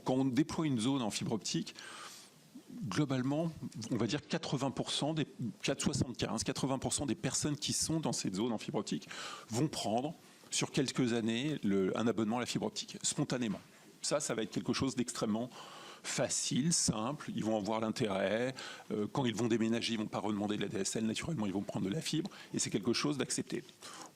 Quand on déploie une zone en fibre optique, globalement, on va dire 80% 80% des personnes qui sont dans cette zone en fibre optique vont prendre sur quelques années un abonnement à la fibre optique, spontanément. Ça va être quelque chose d'extrêmement facile, simple, ils vont en voir l'intérêt. Quand ils vont déménager, ils ne vont pas redemander de la DSL, naturellement, ils vont prendre de la fibre, et c'est quelque chose d'accepté.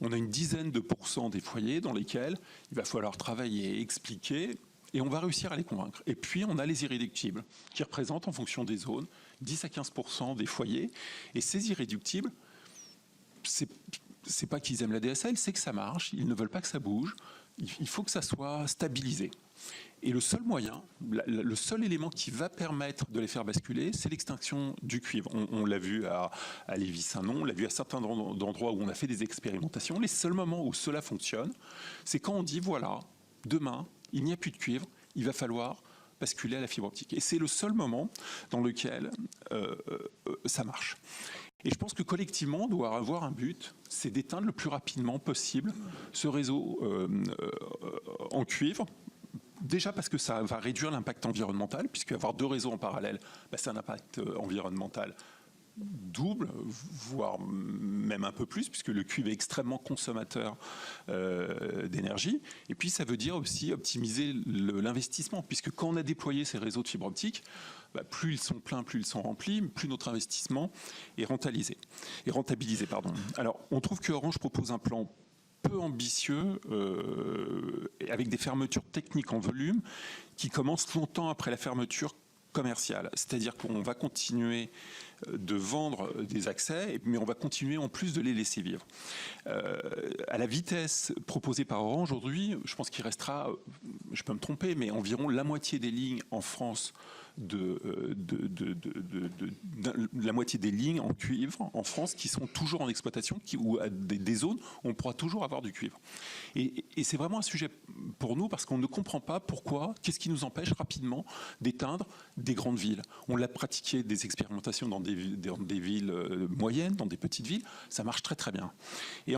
On a une dizaine de pourcents des foyers dans lesquels il va falloir travailler, expliquer, et on va réussir à les convaincre. Et puis, on a les irréductibles, qui représentent, en fonction des zones, 10 à 15% des foyers. Et ces irréductibles, c'est pas qu'ils aiment la DSL, c'est que ça marche, ils ne veulent pas que ça bouge, il faut que ça soit stabilisé. Et le seul moyen, le seul élément qui va permettre de les faire basculer, c'est l'extinction du cuivre. On l'a vu à Lévis-Saint-Non, on l'a vu à certains endroits où on a fait des expérimentations. Les seuls moments où cela fonctionne, c'est quand on dit, voilà, demain, il n'y a plus de cuivre, il va falloir basculer à la fibre optique. Et c'est le seul moment dans lequel ça marche. Et je pense que collectivement, on doit avoir un but, c'est d'éteindre le plus rapidement possible ce réseau en cuivre. Déjà parce que ça va réduire l'impact environnemental, puisque avoir deux réseaux en parallèle, c'est un impact environnemental double, voire même un peu plus, puisque le cuivre est extrêmement consommateur d'énergie. Et puis ça veut dire aussi optimiser l'investissement, puisque quand on a déployé ces réseaux de fibre optique, plus ils sont pleins, plus ils sont remplis, plus notre investissement est rentabilisé. Alors on trouve que Orange propose un plan peu ambitieux, avec des fermetures techniques en volume qui commencent longtemps après la fermeture commerciale. C'est-à-dire qu'on va continuer de vendre des accès, mais on va continuer en plus de les laisser vivre. À la vitesse proposée par Orange aujourd'hui, je pense qu'il restera, je peux me tromper, mais environ la moitié des lignes en France, la moitié des lignes en cuivre en France qui sont toujours en exploitation, ou à des zones où on pourra toujours avoir du cuivre. Et c'est vraiment un sujet pour nous parce qu'on ne comprend pas pourquoi, qu'est-ce qui nous empêche rapidement d'éteindre des grandes villes. On l'a pratiqué des expérimentations dans des villes moyennes, dans des petites villes, ça marche très très bien. Et